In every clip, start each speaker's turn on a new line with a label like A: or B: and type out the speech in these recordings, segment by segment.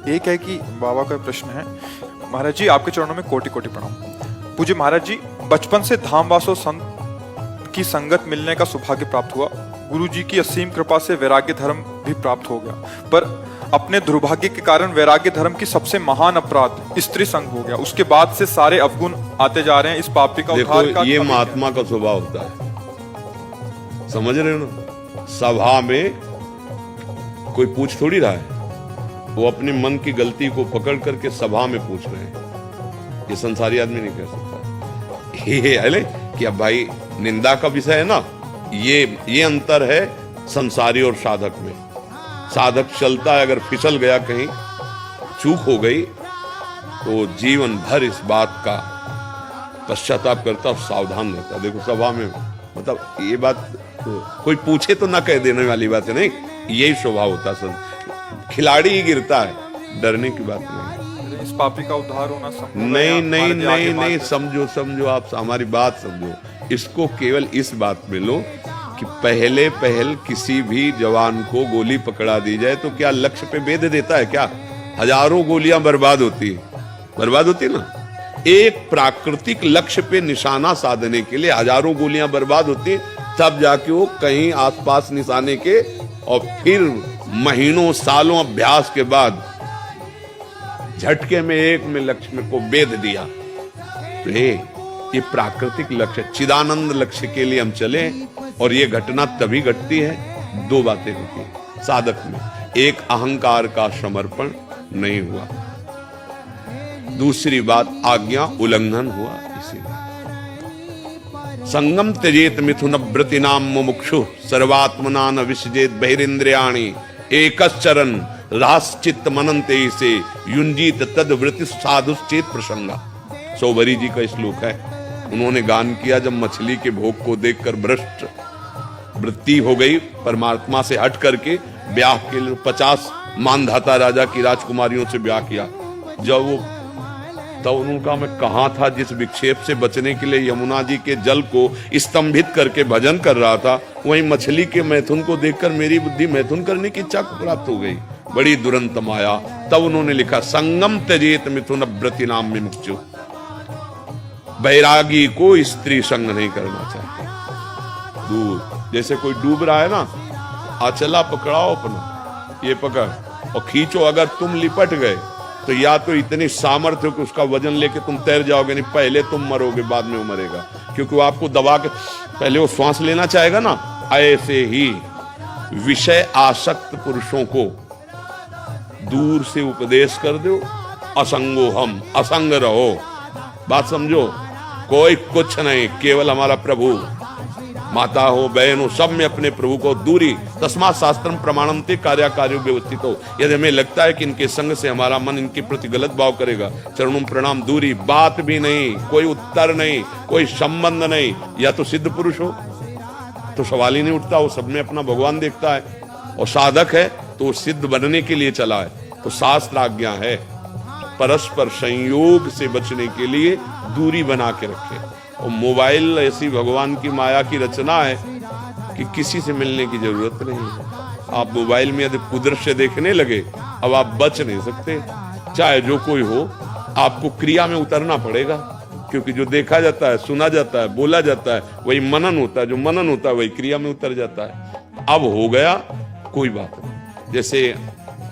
A: एक है कि बाबा का प्रश्न है, महाराज जी आपके चरणों में कोटि कोटि प्रणाम। पूज्य महाराज जी, बचपन से धामवासो संत की संगत मिलने का सौभाग्य प्राप्त हुआ। गुरु जी की असीम कृपा से वैराग्य धर्म भी प्राप्त हो गया, पर अपने दुर्भाग्य के कारण वैराग्य धर्म की सबसे महान अपराध स्त्री संग हो गया। उसके बाद से सारे अवगुण आते जा रहे हैं। इस पापी का उद्धार का
B: ये महात्मा का स्वभाव होता है, समझ रहे हो ना। सभा में कोई पूछ थोड़ी रहा है, वो अपने मन की गलती को पकड़ करके सभा में पूछ रहे हैं। ये संसारी आदमी नहीं कह सकता। ये है कि अब भाई निंदा का विषय है ना, ये अंतर है संसारी और साधक में। साधक चलता है, अगर फिसल गया कहीं, चूक हो गई, तो जीवन भर इस बात का पश्चाताप करता और सावधान रहता। देखो सभा में मतलब ये बात कोई पूछे तो ना कह देने वाली बात है, नहीं, यही स्वभाव होता है। खिलाड़ी ही गिरता है, डरने की बात नहीं।
A: इस पापी का उद्धार होना संभव
B: नहीं नहीं नहीं नहीं, समझो समझो, आप हमारी बात समझो। इसको केवल इस बात में लो कि पहले पहल किसी भी जवान को गोली पकड़ा दी जाए तो क्या लक्ष्य पे भेद देता है? क्या हजारों गोलियां बर्बाद होती है ना। एक प्राकृतिक लक्ष्य पे निशाना साधने के लिए हजारों गोलियां बर्बाद होती है, तब जाके वो कहीं आसपास निशाने के, और फिर महीनों सालों अभ्यास के बाद झटके में एक में लक्ष्य में को भेद दिया। तो ये प्राकृतिक लक्ष्य, चिदानंद लक्ष्य के लिए हम चले, और ये घटना तभी घटती है, दो बातें होती हैं साधक में। एक, अहंकार का समर्पण नहीं हुआ, दूसरी बात आज्ञा उल्लंघन हुआ। इसीलिए संगम त्यजेत मिथुन व्रतिनाम मुमुक्षु सर्वात्मना न विसजेत बहिरिंद्रियाणि एकश्चरन राश्चित्त मनन्ते से युंजीत तद वृत्ति साधुश्चेत प्रसंगा। सौभरी जी का श्लोक है। उन्होंने गान किया, जब मछली के भोग को देखकर भ्रष्ट वृत्ति हो गई, परमात्मा से हट करके ब्याह के लिए 50 मानधाता राजा की राजकुमारियों से ब्याह किया। जब वो तब उनका मैं कहाँ था, जिस विक्षेप से बचने के लिए यमुना जी के जल को स्तंभित करके भजन कर रहा था, वहीं मछली के मैथुन को देखकर मेरी बुद्धि मैथुन करने की इच्छा को प्राप्त हो गई। बड़ी दुरंत माया। तब उन्होंने लिखा, संगम त्यजेत मिथुन व्रति नाम में मुक्चु। बैरागी को स्त्री संग नहीं करना चाहिए। दूर जैसे कोई डूब रहा है ना, आचला पकड़ाओ अपना, ये पकड़ और खींचो। अगर तुम लिपट गए तो या तो इतनी सामर्थ्य हो कि उसका वजन लेके तुम तैर जाओगे, नहीं पहले तुम मरोगे, बाद में वो मरेगा, क्योंकि वो आपको दबा के पहले वो श्वास लेना चाहेगा ना। ऐसे ही विषय आसक्त पुरुषों को दूर से उपदेश कर दो, असंगो हम, असंग रहो। बात समझो, कोई कुछ नहीं, केवल हमारा प्रभु। माता हो, बहन हो, सब में अपने प्रभु को दूरी। तस्मात् शास्त्रम प्रमाणन्ते कार्याकार्यो व्यवस्थित हो। यदि हमें लगता है कि इनके संग से हमारा मन इनके प्रति गलत भाव करेगा, चरणों प्रणाम, दूरी। बात भी नहीं, कोई उत्तर नहीं, कोई संबंध नहीं। या तो सिद्ध पुरुष हो तो सवाल ही नहीं उठता, वो सब में अपना भगवान देखता है, और साधक है तो वो सिद्ध बनने के लिए चला है। तो शास्त्र आज्ञा है परस्पर संयोग से बचने के लिए दूरी बना के रखे। और मोबाइल ऐसी भगवान की माया की रचना है कि किसी से मिलने की जरूरत नहीं है। आप मोबाइल में यदि कुदरत से देखने लगे, अब आप बच नहीं सकते। चाहे जो कोई हो, आपको क्रिया में उतरना पड़ेगा, क्योंकि जो देखा जाता है, सुना जाता है, बोला जाता है, वही मनन होता है। जो मनन होता है वही क्रिया में उतर जाता है। अब हो गया, कोई बात नहीं। जैसे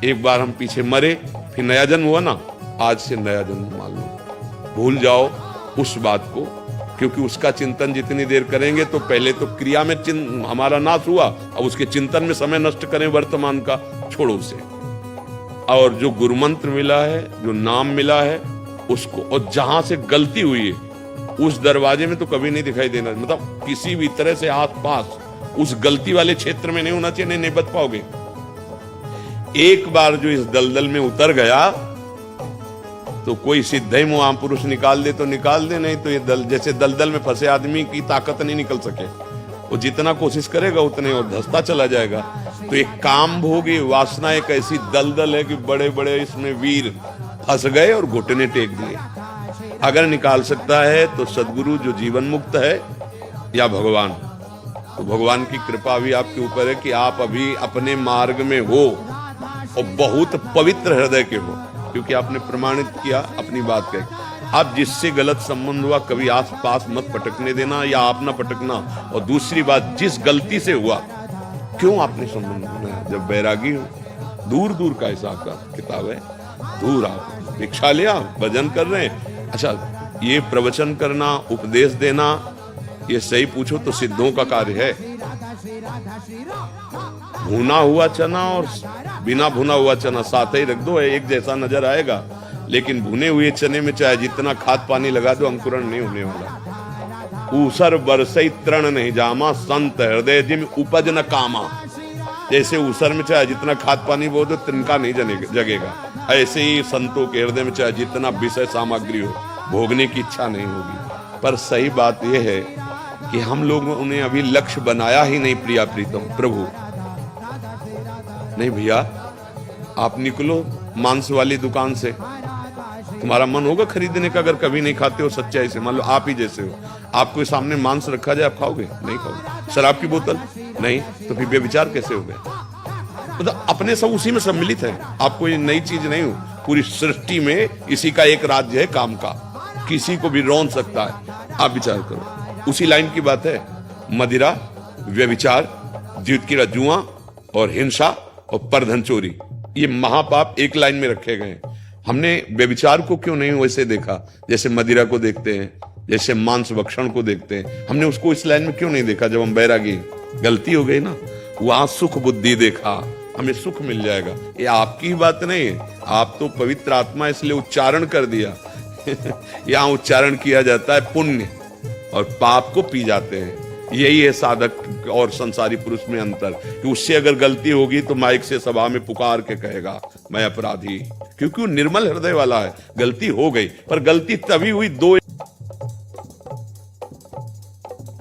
B: एक बार हम पीछे मरे, फिर नया जन्म हुआ ना, आज से नया जन्म मान लो। भूल जाओ उस बात को, क्योंकि उसका चिंतन जितनी देर करेंगे तो पहले तो क्रिया में हमारा नाश हुआ, अब उसके चिंतन में समय नष्ट करें वर्तमान का, छोड़ो उसे। और जो गुरु मंत्र मिला है, जो नाम मिला है, उसको, और जहां से गलती हुई है उस दरवाजे में तो कभी नहीं दिखाई देना। मतलब किसी भी तरह से आस पास उस गलती वाले क्षेत्र में नहीं होना चाहिए, नहीं बच पाओगे। एक बार जो इस दलदल में उतर गया तो कोई सिद्ध ही महापुरुष निकाल दे तो निकाल दे, नहीं तो ये जैसे दलदल में फंसे आदमी की ताकत नहीं निकल सके। वो जितना कोशिश करेगा उतने और धंसता चला जाएगा। तो एक काम भोगी वासना एक ऐसी दलदल है कि बड़े बड़े इसमें वीर फंस गए और घुटने टेक दिए। अगर निकाल सकता है तो सदगुरु जो जीवन मुक्त है, या भगवान। तो भगवान की कृपा भी आपके ऊपर है कि आप अभी अपने मार्ग में हो, और बहुत पवित्र हृदय के हो, क्योंकि आपने प्रमाणित किया अपनी बात कह। अब जिससे गलत संबंध हुआ कभी आस पास मत पटकने देना या आप ना पटकना। और दूसरी बात, जिस गलती से हुआ क्यों आपने संबंध बनाया? जब बैरागी हो, दूर दूर का हिसाब का किताब है, दूर आप भिक्षा लिया, भजन कर रहे हैं। अच्छा, ये प्रवचन करना, उपदेश देना, ये सही पूछो तो सिद्धों का कार्य है। भुना हुआ चना और बिना भुना हुआ चना साथ ही रख दो, एक जैसा नजर आएगा, लेकिन भुने हुए चने में चाहे जितना खाद पानी लगा दो, अंकुरण नहीं होने वाला। ऊसर बरसई तृण नहीं जामा, संत हृदय जिम उपज न कामा। जैसे ऊसर में चाहे जितना खाद पानी बो दो, तिनका नहीं जगेगा, ऐसे ही संतों के हृदय में चाहे जितना विषय सामग्री हो, भोगने की इच्छा नहीं होगी। पर सही बात यह है कि हम लोगों ने अभी लक्ष्य बनाया ही नहीं। प्रिया प्रीतम प्रभु, नहीं भैया, आप निकलो मांस वाली दुकान से, तुम्हारा मन होगा खरीदने का, अगर कभी नहीं खाते हो सच्चाई से। मान लो आप ही जैसे हो, आपको सामने मांस रखा जाए, आप खाओगे? नहीं खाओगे। शराब की बोतल नहीं, तो फिर बेविचार कैसे हो गए? मतलब अपने सब उसी में सम्मिलित है। आपको ये नई चीज नहीं हो, पूरी सृष्टि में इसी का एक राज्य है काम का, किसी को भी रौंद सकता है। आप विचार करो, उसी लाइन की बात है। मदिरा, व्यभिचार, जीत की जुआ और हिंसा और परधन चोरी, ये महापाप एक लाइन में रखे गए हैं। हमने व्यभिचार को क्यों नहीं वैसे देखा जैसे मदिरा को देखते हैं, जैसे मांस भक्षण को देखते हैं? हमने उसको इस लाइन में क्यों नहीं देखा? जब हम बैरागी, गलती हो गई ना, वहां सुख बुद्धि देखा, हमें सुख मिल जाएगा। ये आपकी ही बात नहीं है, आप तो पवित्र आत्मा, इसलिए उच्चारण कर दिया। यहां उच्चारण किया जाता है पुण्य, और पाप को पी जाते हैं। यही है साधक और संसारी पुरुष में अंतर, कि उससे अगर गलती होगी तो माइक से सभा में पुकार के कहेगा मैं अपराधी, क्योंकि वो निर्मल हृदय वाला है। गलती हो गई, पर गलती तभी हुई, दो